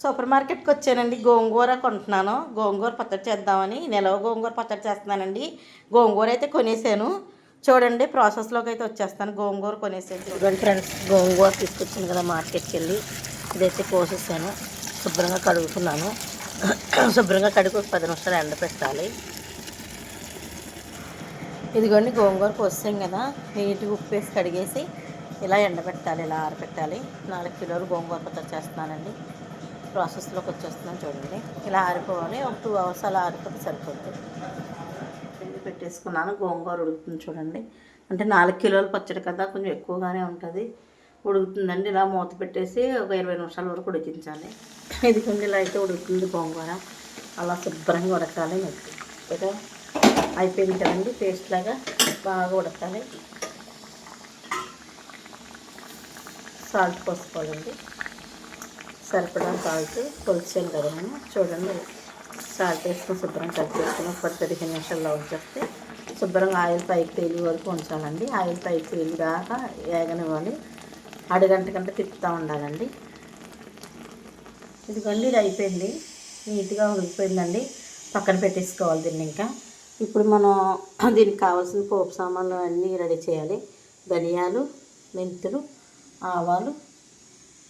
Super మార్కెట్కి వచ్చానండి. గోంగూర కొంటున్నాను. గోంగూర పచ్చడి చేద్దామని నిలవ గోంగూర పచ్చడి చేస్తున్నానండి. గోంగూర అయితే కొనేసాను. చూడండి ప్రాసెస్లోకి అయితే వచ్చేస్తాను. గోంగూర కొనేసాను. చూడండి ఫ్రెండ్స్, గోంగూర తీసుకొచ్చాను కదా మార్కెట్కి వెళ్ళి. ఇదైతే కోసేసాను. శుభ్రంగా కడుగుతున్నాను. శుభ్రంగా కడిగి ఒక 10 నిమిషాలు ఎండ పెట్టాలి. ఇదిగోండి గోంగూర కోసాం కదా, నీట్గా ఉప్పు వేసి కడిగేసి ఇలా ఎండబెట్టాలి, ఇలా ఆరబెట్టాలి. 4 కిలోలు గోంగూర పచ్చడి చేస్తున్నానండి. ప్రాసెస్లోకి వచ్చేస్తున్నాను చూడండి. ఇలా ఆరిపోవాలి. ఒక 2 అవర్స్ అలా ఆరిపోతే సరిపోతుంది. పిండి పెట్టేసుకున్నాను. గోంగూర ఉడుకుతుంది చూడండి. అంటే 4 కిలోల పచ్చడి కదా, కొంచెం ఎక్కువగానే ఉంటుంది. ఉడుకుతుందండి. ఇలా మూత పెట్టేసి ఒక 20 నిమిషాల వరకు ఉడికించాలి. ఇది కొంచెం ఇలా అయితే ఉడుకుతుంది గోంగూర. అలా శుభ్రంగా ఉడకాలి. మెత్తగా అయిపోయింది కదండి. పేస్ట్ లాగా బాగా ఉడకాలి. సాల్ట్ పోసుకోవాలండి. సరిపడా సాల్ట్ కొలిచాను కదా నేను. చూడండి, సాల్ట్ వేసుకొని శుభ్రంగా కలిపేసుకుని ఒక 10-15 నిమిషాల్లో ఉంచేస్తే శుభ్రంగా ఆయిల్ పైకి తేలి వరకు ఉంచాలండి. ఆయిల్ పైకి తేలి దాకా వేగనివ్వాలి. అడుగంట గంట తిప్పుతూ ఉండాలండి. ఇదిగోండి, ఇది అయిపోయింది. నీట్గా ఉడికిపోయిందండి. పక్కన పెట్టేసుకోవాలి దీన్ని. ఇంకా ఇప్పుడు మనం దీనికి కావాల్సిన పోపు సామాన్లు అన్నీ రెడీ చేయాలి. ధనియాలు, మెంతులు, ఆవాలు,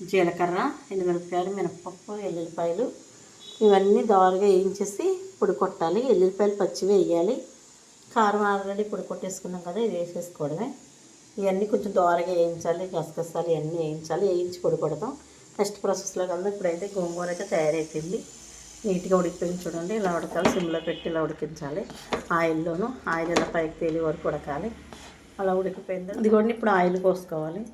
జీలకర్ర, ఎండుమిరపకాయలు, మినపప్పు, ఎల్లుల్లిపాయలు ఇవన్నీ దోరగా వేయించేసి పొడి కొట్టాలి. ఎల్లుల్లిపాయలు పచ్చివి వేయాలి. కారం ఆల్రెడీ పొడి కొట్టేసుకున్నాం కదా, ఇది వేసేసుకోవడమే. ఇవన్నీ కొంచెం దోరగా వేయించాలి. గసగసాలు ఇవన్నీ వేయించి పొడి కొడతాం. నెక్స్ట్ ప్రాసెస్లో కదా. ఇప్పుడైతే గోంగూర అయితే తయారైపోయింది. నీట్గా ఉడికిపోయింది చూడండి. ఇలా ఉడకాలి. సిమ్లో పెట్టి ఇలా ఉడికించాలి. ఆయిల్లోనూ ఆయిల్ ఇలా పైకి తేలి వరకు ఉడకాలి. అలా ఉడికిపోయింది. ఇదిగోండి, ఇప్పుడు ఆయిల్ పోసుకోవాలి.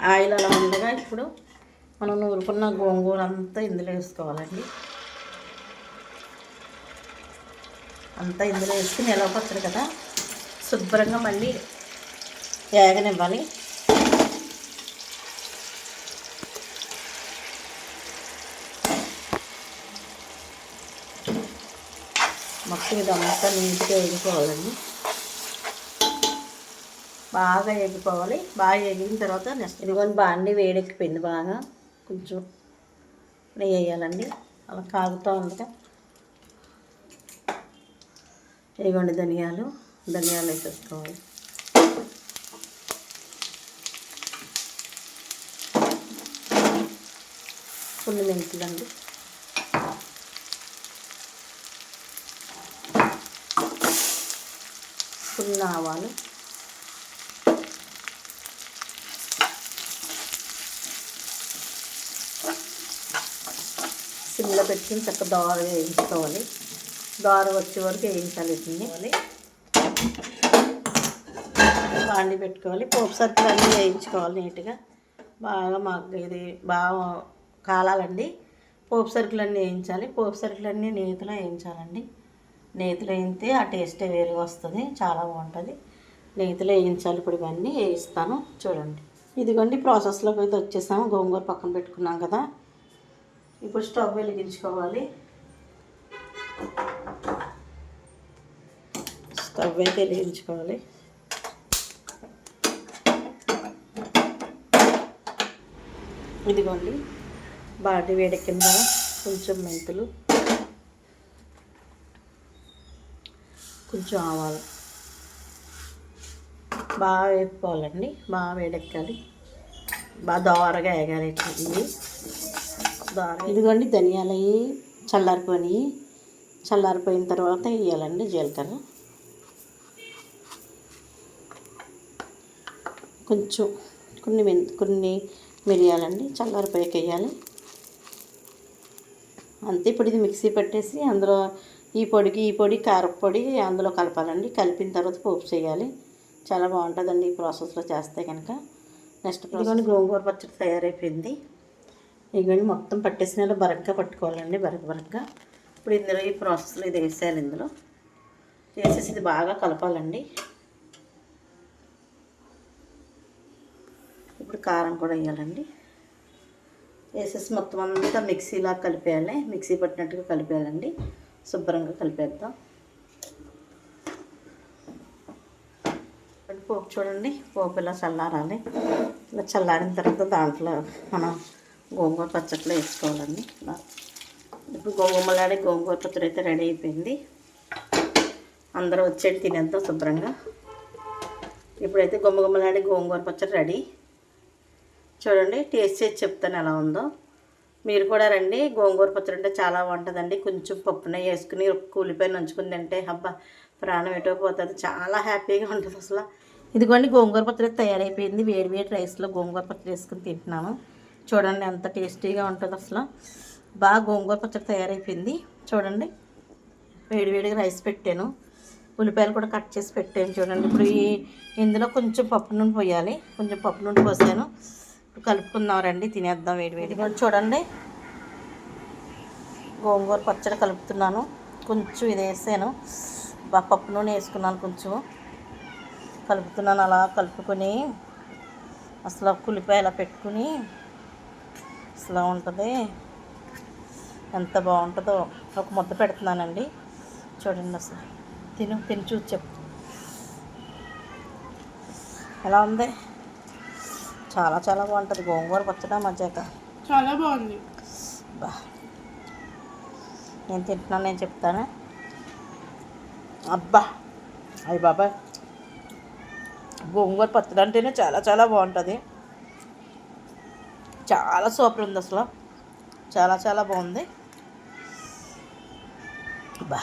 ఆయిల్ అలా ఉండగా ఇప్పుడు మనం నూరుకున్న గోంగూర అంతా ఇందులో వేసుకోవాలండి. అంతా ఇందులో వేసుకుని నిలవ పచ్చడి కదా, శుభ్రంగా మళ్ళీ వేగనివ్వాలి. మొత్తం ఇదంతా నీట్గా వేగిపోవాలండి. బాగా వేగిపోవాలి. బాగా వేగిన తర్వాత నెక్స్ట్ ఇదిగోని బాండి వేడెక్కిపోయింది. బాగా కొంచెం నెయ్యి వేయాలండి. అలా కాగుతూ ఉండగా ఇదిగోండి ధనియాలు వేసేసుకోవాలి. కొన్ని మెంతులండి, కొన్ని ఆవాలు, సిమ్లో పెట్టుకుని చక్కగా దోరగా వేయించుకోవాలి. దోర వచ్చే వరకు వేయించాలి. తిని బాండి పెట్టుకోవాలి. పోపు సరుకులు అన్నీ వేయించుకోవాలి నీట్గా. బాగా ఇది బాగా కాలాలండి. పోపు సరుకులన్నీ వేయించాలి. పోపు సరుకులన్నీ నేతిలో వేయించాలండి. నేతిలో వేయితే ఆ టేస్టే వేరుగా వస్తుంది. చాలా బాగుంటుంది. నేతిలో వేయించాలి. ఇప్పుడు ఇవన్నీ వేయిస్తాను చూడండి. ఇదిగోండి ప్రాసెస్లోకి అయితే వచ్చేసాము. గోంగూర పక్కన పెట్టుకున్నాం కదా. ఇప్పుడు స్టవ్ వెలిగించుకోవాలి. స్టవ్ అయితే వెలిగించుకోవాలి. ఇదిగోండి బాగా వేడెక్కిన కొంచెం మెంతులు, కొంచెం ఆవాలు బాగా వేపుకోవాలండి. బాగా వేడెక్కాలి. బాగా దోరగా వేగాలి. ఇవి ఇదిగోండి ధనియాలు చల్లారిపోయిన తర్వాత వేయాలండి. జీలకర్ర కొంచెం కొన్ని మిరియాలండి చల్లారిపోయాక వేయాలి. అంతే. ఇప్పుడు ఇది మిక్సీ పట్టేసి అందులో ఈ పొడి కారపొడి అందులో కలపాలండి. కలిపిన తర్వాత పోపు చేయాలి. చాలా బాగుంటుందండి ఈ ప్రాసెస్లో చేస్తే కనుక. నెక్స్ట్ ఇదిగోండి గోంగూర పచ్చడి తయారైపోయింది. ఇదిగోండి మొత్తం పట్టేసిన బరగ్గా పట్టుకోవాలండి. బరగ్గా ఇప్పుడు ఇందులో ఈ ప్రాసెస్లో ఇది వేసేయాలి. ఇందులో వేసేసి ఇది బాగా కలపాలండి. ఇప్పుడు కారం కూడా వేయాలండి. వేసేసి మొత్తం అంతా మిక్సీలా కలిపేయాలి. మిక్సీ పట్టినట్టుగా కలిపేయాలండి. శుభ్రంగా కలిపేద్దాం. పోపు చూడండి, పోపు ఇలా చల్లారాలి. ఇలా చల్లారిన తర్వాత దాంట్లో మనం గోంగూర పచ్చడిలో వేసుకోవాలండి. ఇప్పుడు గోంగూర పచ్చడి అయితే రెడీ అయిపోయింది. అందరూ వచ్చేది తినేద్దాం శుభ్రంగా. ఇప్పుడైతే గుమ్మలాడే గోంగూర పచ్చడి రెడీ. చూడండి, టేస్ట్ చేసి చెప్తాను ఎలా ఉందో. మీరు కూడా రండి. గోంగూర పచ్చడి అంటే చాలా బాగుంటుందండి. కొంచెం పప్పున వేసుకుని కూలిపోయి నంచుకుని తింటే అబ్బా ప్రాణం ఎటో పోతుంది. చాలా హ్యాపీగా ఉంటుంది అసలు. ఇదిగోండి, గోంగూర పచ్చడి తయారైపోయింది. వేడి వేడి రైస్లో గోంగూర పచ్చడి వేసుకుని తింటున్నాను. చూడండి ఎంత టేస్టీగా ఉంటుంది అసలు. బాగా గోంగూర పచ్చడి తయారైపోయింది. చూడండి, వేడివేడిగా రైస్ పెట్టాను. ఉల్లిపాయలు కూడా కట్ చేసి పెట్టాను. చూడండి, ఇప్పుడు ఇందులో కొంచెం పప్పు నూనె పోయాలి. కొంచెం పప్పు నూనె పోసాను. కలుపుకుందాం రండి, తినేద్దాం వేడివేడిగా. చూడండి, గోంగూర పచ్చడి కలుపుతున్నాను. కొంచెం ఇది వేసాను, పప్పు నూనె వేసుకున్నాను. కొంచెం కలుపుతున్నాను. అలా కలుపుకొని అసలు ఉల్లిపాయ అలా పెట్టుకుని అసలు ఉంటుంది. ఎంత బాగుంటుందో. ఒక ముద్ద పెడుతున్నానండి. చూడండి, అసలు తిని చూసి చెప్పు ఎలా ఉంది. చాలా చాలా బాగుంటుంది గోంగూర పచ్చడి మజ్జిగ. చాలా బాగుంది. బా నేను తింటున్నాను, నేను చెప్తాను. అబ్బా అయ్యి బాబాయ్, గోంగూర పచ్చడి అంటేనే చాలా చాలా బాగుంటుంది. చాలా సూపర్ ఉంది అసలు. చాలా చాలా బాగుంది. బా